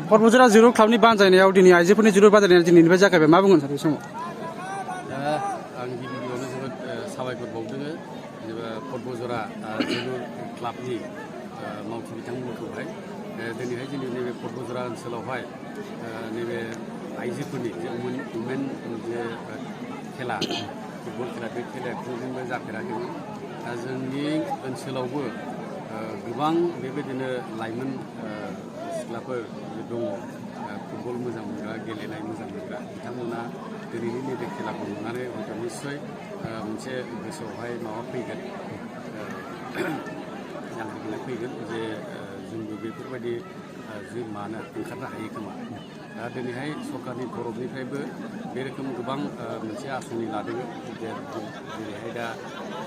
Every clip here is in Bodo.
बतझरा जोलुर क्लाबनि बानजायनायाव दिनै आइजोफोरनि जोलुर बादायनाया दिनैनिफ्राय जागायबाय मा बुंगोन सार बे समाव आं गिबियावनो जोबोद साबायखर बावदों जेनेबा बतझरा जोलुर क्लाबनि मावथि बिथांमोनखौहाय दिनैहाय जोंनि नैबे बतझरा ओनसोलावहाय नैबे आइजोफोरनि जे वुमेन जे खेला फुटबल खेला बे खेलाया खुंजोंबो जाफेराखैमोन दा जोंनि ओनसोलावबो गोबां बेबायदिनो लाइमोन सिख्लाफोर दङ फुटबल मोजां मोनग्रा गेलेनाय मोजां मोनग्रा बिथांमोना दिनैनि नैबे खेलाखौ नुनानै हयथ' निस्सय मोनसे गोसोआवहाय माबा फैगोन जांख्रिनाय फैगोन जे जोंबो बेफोरबायदि जे मानो ओंखारनो हायो खोमा दा दिनैहाय सरकारनि तरफनिफ्रायबो बे रोखोम गोबां मोनसे आसनि लादों जेरैहाय दा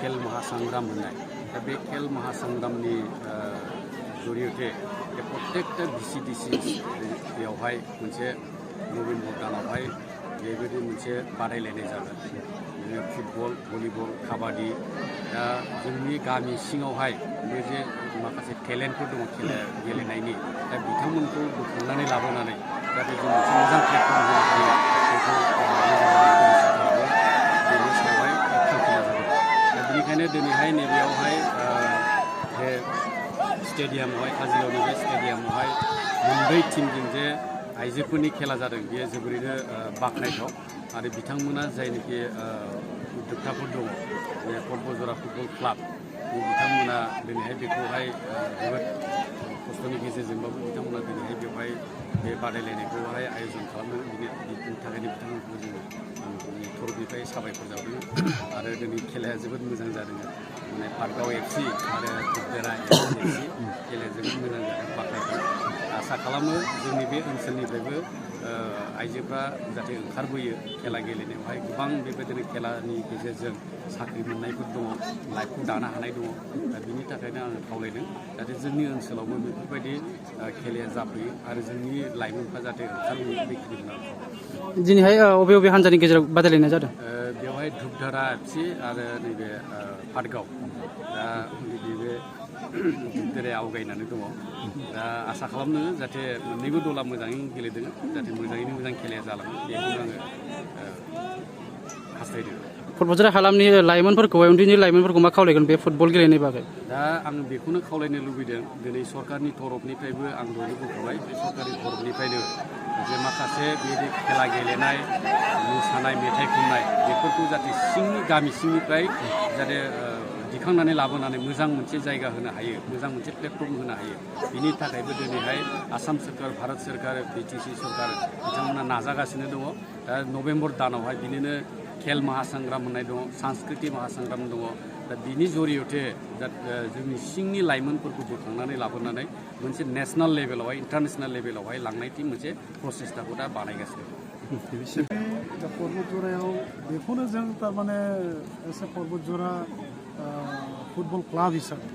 खेल महासंग्राम होननाय दा बे खेल महासंग्रामनि जरियते बे प्रत्येकटा VCDC बेयावहाय मोनसे नभेम्बर दानावहाय बेबायदि मोनसे बादायलायनाय जागोन बिदिनो फुटबल भलिबल काबादि दा जोंनि गामि सिङावहाय बे जे माखासे टेलेन्टफोर दङ खेला गेलेनायनि दा बिथांमोनखौ बोखांनानै लाबोनानै जाहाथे जों मोनसे मोजां प्लेटफर्म होनो हायो बेखौ बेनि सायावहाय थांखि लाजादों दा बेनिखायनो दिनैहाय नैबेयावहाय बे स्टेडियामावहाय काजिगावनि बे स्टेडियामावहाय मोनब्रै टीमजों जे आइजोफोरनि खेला जादों बेयो जोबोरैनो बाख्नायथाव आरो बिथांमोना जायनोखि उद्योक्ताफोर दङ बे बतझरा फुटबल क्लाब बिथांमोना दिनैहाय बेखौहाय जोबोद खस्थ'नि गेजेरजोंबाबो बिथांमोना दिनैहाय बेवहाय बे बादायलायनायखौहाय आयोजन खालामनो बिनि थाखायनो बिथांमोनखौ जोङो आंनि तरफनिफ्राय साबायखर जादों आरो दिनै खेलाया जोबोद मोजां जादों माने पाटगाव FC आरो बतझरा FC खेलाया जोबोद मोजां जादों बाख्नायथाव आसा खालामो जोंनि बे ओनसोलनिफ्रायबो आइजोफ्रा जाहाथे ओंखारबोयो खेला गेलेनायावहाय गोबां बेबायदिनो खेलानि गेजेरजों साख्रि मोननायफोर दङ लाइफखौ दानो हानाय दङ दा बिनि थाखायनो आङो खावलायदों जाहाथे जोंनि ओनसोलावबो बेफोरबायदि खेलाया जाफैयो आरो जोंनि लाइमोनफ्रा जाहाथे ओंखारबोयो बेखिनिखौनो दिनैहाय अबे अबे हान्जानि गेजेराव बादायलायनाय जादों बेवहाय बतझरा FC आरो नैबे पाटगाव दा नैबे बतझराया आवगायनानै दङ दा आसा खालामनो जाहाथे मोननैबो दला मोजाङै गेलेदों जाहाथे मोजाङैनो मोजां खेलाया जालाङो बेखौनो आङो हास्थायदों बतझरा हालामनि लाइमोनफोरखौ उन्दैनि लाइमोनफोरखौ मा खावलायगोन बे फुटबल गेलेनाय बागै दा आं बेखौनो खावलायनो लुबैदों दिनै सरकारनि तरफनिफ्रायबो आं दहायनो बुंखाबाय बे सरकारनि तरफनिफ्रायनो जे माखासे बेबायदि खेला गेलेनाय मोसानाय मेथाइ खननाय बेफोरखौ जाहाथे सिंनि गामि सिंनिफ्राय जाहाथे दिखांनानै लाबोनानै मोजां मोनसे जायगा होनो हायो मोजां मोनसे प्लेटफर्म होनो हायो बिनि थाखायबो दिनैहाय आसाम सोरखार भारत सोरखार BTC सरखार बिथांमोना नाजागासिनो दङ दा नभेम्बर दानावहाय बिनिनो खेल महासंग्राम होननाय दङ सांस्कृति महासंग्राम दङ दा बिनि जरियते जोंनि सिंनि लाइमोनफोरखौ बोखांनानै लाबोनानै मोनसे नेसनेल लेभेलावहाय इन्टारनेसनेल लेभेलावहाय लांनायनि मोनसे प्रसेसटाखौ दा बानायगासिनो बतझरायाव बेखौनो जों थारमाने एसे बतझरा फुटबल क्लाब हिसाबै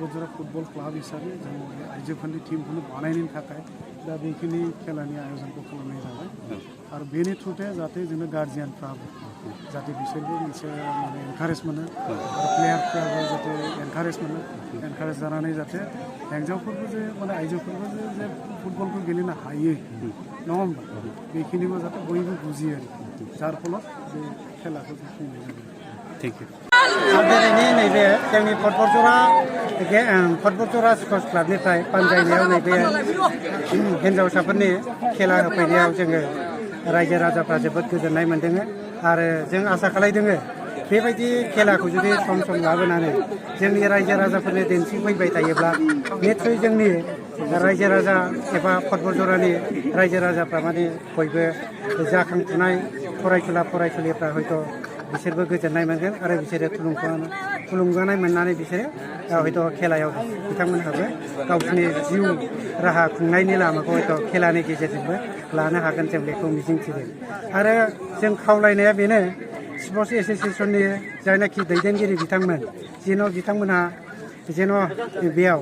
बतझरा फुटबल क्लाब हिसाबै जों आइजोफोरनि टीमखौनो बानायनो थाखाय दा बेखिनि खेलानि आयोजनखौ खालामनाय जाबाय आरो बेनि थ्रुथे जाहाथे जोंनो गार्जियानफ्राबो जाहाथे बिसोरबो मोनसे माने एनकारेज मोनो आरो प्लेयारफ्राबो जाहाथे एनकारेज मोनो एनकारेज जानानै जाहाथे हिन्जावफोरबो जे माने आइजोफोरबो जे फुटबलखौ गेलेनो हायो नङा होमबा बेखिनिखौ जाहाथे बयबो बुजियो जार फलाव बे खेलाखौ जों खुंनाय जायो थेंक इउ दिनैनि नैबे जोंनि बतझरा स्पर्ट्स क्लाबनिफ्राय बानजायनायाव नैबे हिन्जावसाफोरनि खेला होफैनायाव जोङो रायजो राजाफ्रा जोबोद गोजोननाय मोन्दों आरो जों आसा खालामदों बेबायदि खेलाखौ जुदि सम सम लाबोनानै जोंनि रायजो राजाफोरनो दिन्थिफैबाय थायोब्ला निस्सय जोंनि रायजो राजा एबा बतझरानि रायजो राजाफ्रा माने बयबो जाखांफुनाय फरायसुलिफ्रा हयथ' बिसोरबो गोजोननाय मोनगोन आरो बिसोरो थुलुंगानाय मोननानै बिसोरो हयथ' खेलायाव बिथांमोनहाबो गावसोरनि जिउ राहा खुंनायनि लामाखौ हयथ' खेलानि गेजेरजोंबो लानो हागोन जों बेखौ मिजिंथिदों आरो जों खावलायनाया बेनो स्पर्ट्स एस'सियेसननि जायनाखि दैदेनगिरि बिथांमोन जेन' बिथांमोनहा जेन' बेयाव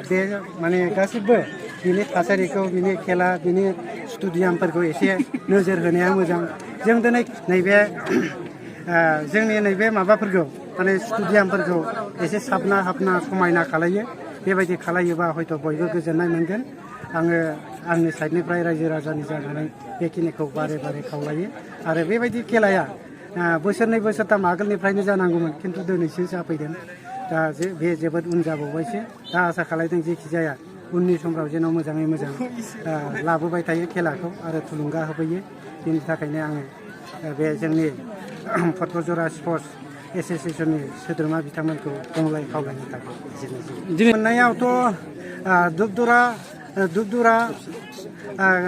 बे माने गासिबो बिनि थासारिखौ बिनि खेला बिनि स्टेडियामफोरखौ एसे नोजोर होनाया मोजां जों दिनै नैबे जोंनि नैबे माबाफोरखौ माने स्टेडियामफोरखौ एसे साबना हाबना समायना खालायो बेबायदि खालायोबा हयथ' बयबो गोजोननाय मोनगोन आङो आंनि साइडनिफ्राय रायजो राजानि जानानै बेखिनिखौ बारे बारे खावलायो आरो बेबायदि खेलाया बोसोरनै बोसोरथाम आगोलनिफ्रायनो जानांगौमोन खिन्थु दिनैसो जाफैदों दा बे जोबोद उन जाबावबायसो दा आसा खालामदों जेखि जाया उननि समफ्राव जेन' मोजाङै मोजां लाबोबाय थायो खेलाखौ आरो थुलुंगा होफैयो बेनि थाखायनो आङो बे जोंनि बतझर स्पर्ट्स एस'सिएशननि सोद्रोमा बिथांमोनखौ गंलाय खावलायनो थाखाय एसेनोसै मोननायावथ' दुबदुरा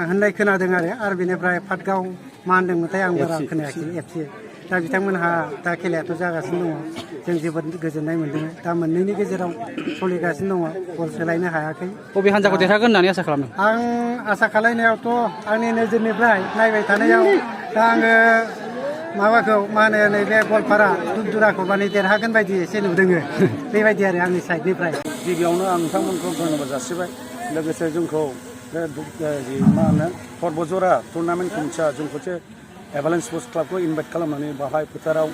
होननाय खोनादों आरो बेनिफ्राय पाटगाव मा होनदोंमोनथाय आं बारा खोनायाखै FC दा बिथांमोनहा दा खेलायाथ' जागासिनो दङ जों जोबोद गोजोननाय मोन्दों दा मोननैनि गेजेराव सोलिगासिनो दङ बल सोलायनो हायाखै बबे हान्जाखौ देरहागोन होननानै आसा खालामदों आं आसा खालामनायावथ' आंनि नोजोरनिफ्राय नायबाय थानायाव दा आङो माबाखौ मा होनो नैबे गवालपारा दुबदुराखौ माने देरहागोन बायदि एसे नुदों बेबायदि आरो आंनि साइडनिफ्राय गिबियावनो आं नोंथांमोनखौ धन्यबाद जासिबाय लोगोसे जोंखौ बे मा होनो बतझरा टुर्नामेन्ट कमिटिया जोंखौसो एभालान्स स्पर्ट्स क्लाबखौ इनभाइट खालामनानै बाहाय फोथाराव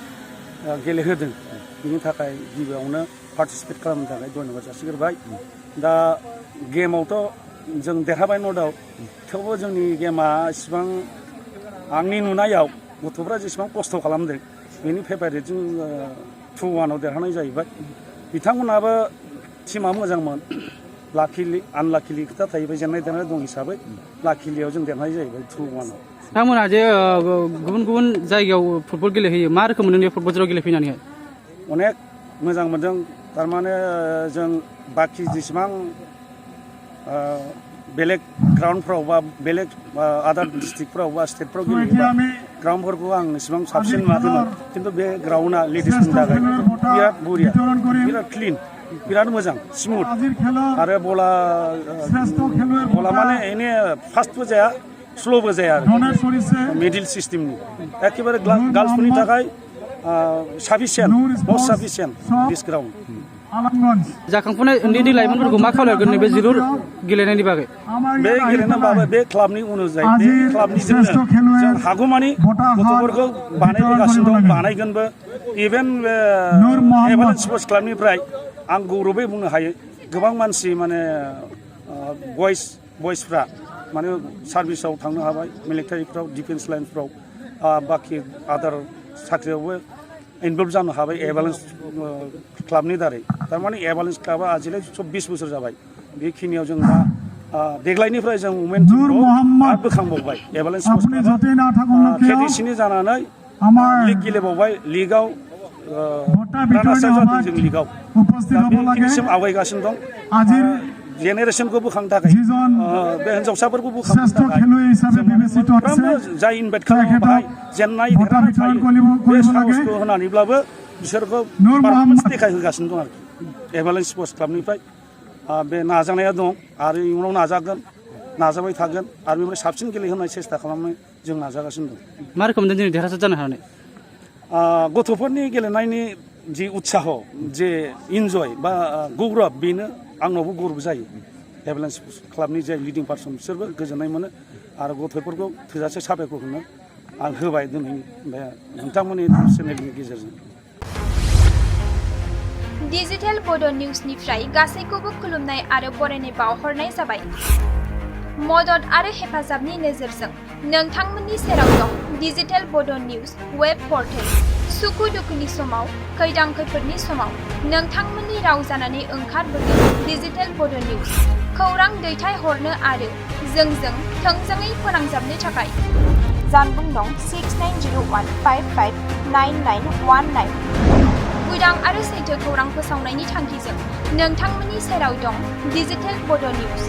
गेलेहोदों बिनि थाखाय गिबियावनो पार्टिसिपेट खालामनो थाखाय धन्यबाद जासिग्रोबाय दा गेमावथ' जों देरहाबाय न' डाउट थेवबो जोंनि गेमा इसिबां आंनि नुनायाव गथ'फ्रा जेसेबां खस्थ' खालामदों बेनि फेभारेटजों 2-1 देरहानाय जाहैबाय बिथांमोनाबो टिमा मोजांमोन लाकिलि आनलाकिलि खोथा थाहैबाय जेननाय देरनाय दं हिसाबै लाकिलियाव जों देरहानाय जाहैबाय 2-1 नोंथांमोनहा जे गुबुन गुबुन जायगायाव फुटबल गेलेहैयो मा रोखोम मोनदों बतझराव गेलेफैनानैहाय अनेक मोजां मोनदों थारमाने जों बाखि जेसेबां बेलेग ग्राउन्डफ्राव बा बेलेग आदार डिस्ट्रिक्टफ्राव बा स्टेटफ्राव गेलेयोबा ग्राउन्डफोरखौ आं इसेबां साबसिन नुवाखैमोन खिन्थु बे ग्राउन्डआ लेडिसनि थाखाय बिराद बरिया बिराद क्लिन बिराद मोजां स्मुथ आरो बला माने एने फास्टबो जाया स्ल'बो जाया आरो मिडिल सिस्टेमनि एखेबारे गार्लसफोरनि थाखाय साफिसियेन्ट मस्ट साफिसियेन्ट दिस ग्राउन्ड जाखांफुनाय उन्दै उन्दै लाइमोनफोरखौ मा खावलायगोन बे जोलुर गेलेनायनि बागै बे गेलेनाय बागै बे क्लाबनि अनुजायै बे क्लाबनिजोंनो जों हागौमानि गथ'फोरखौ बानायबोगासिनो दं बानायगोनबो इभेन एभालान्स स्पर्ट्स क्लाबनिफ्राय आं गौरबै बुंनो हायो गोबां मानसि माने बयसफ्रा माने सार्भिसाव थांनो हाबाय मिलिटारिफ्राव डिफेन्स लाइनफ्राव बाखि आदार साख्रियावबो इनभल्भ जानो हाबाय एभालान्स क्लाबनि दारै थारमाने एभालान्स क्लाबा आजिखालि 24 बोसोर जाबाय बेखिनियाव जों दा देग्लायनिफ्राय जों वुमेन टिमखौ आरो बोखांबावबाय एभालान्स स्पर्ट्स क्लाबा केडिसिनि जानानै लिग गेलेबावबाय लिगाव रानार्स जादों जों लिगाव दा बेखिनिसिम आवगायगासिनो दं जेनेरेसनखौ बोखांनो थाखाय बे हिन्जावसाफोरखौ बोखांनो थाखाय साफ्रोमबो जाय इनभाइट खालामो बाहाय जेननाय देरहानाय थायो बे साहसखौ होनानैब्लाबो बिसोरखौ पारफरमेन्स देखायहोगासिनो दं आरोखि एभालान्स स्पर्ट्स क्लाबनिफ्राय बे नाजानाया दं आरो इयुनाव नाजाबाय थागोन आरो बेनिफ्राय साबसिन गेलेहोनाय सेस्था खालामनो जों नाजागासिनो दं मा रोखोम दिनै देरहासार जानो हानाय गथ'फोरनि गेलेनायनि जि उत्साह जे इन्जय बा गौरब बेनो आंनावबो गौरब जायो एभालान्स क्लाबनि जाय लिडिं पार्सन बिसोरबो गोजोननाय मोनो आरो गथ'फोरखौ थोजासे साबायखर होनो आं होबाय दिनै बे नोंथांमोननि चेनेलनि गेजेरजों डिजिटेल बड' निउसनिफ्राय गासैखौबो खुलुमनाय आरो बरायनाय बावहरनाय जाबाय मदद आरो हेफाजाबनि नोजोरजों नोंथांमोननि सेराव दं डिजिटेल बड' निउस वेब पर्टेल सुखु दुखुनि समाव खैदां खैफोदनि समाव नोंथांमोननि राव जानानै ओंखारबोगोन डिजिटेल बड' निउस खौरां दैथायहरनो आरो जोंजों थोंजोङै फोनांजाबनो थाखाय जानबुं नं 6901559919 उदां आरो सैथो खौरां फोसावनायनि थांखिजों नोंथांमोननि सेराव दं डिजिटेल बड' निउस।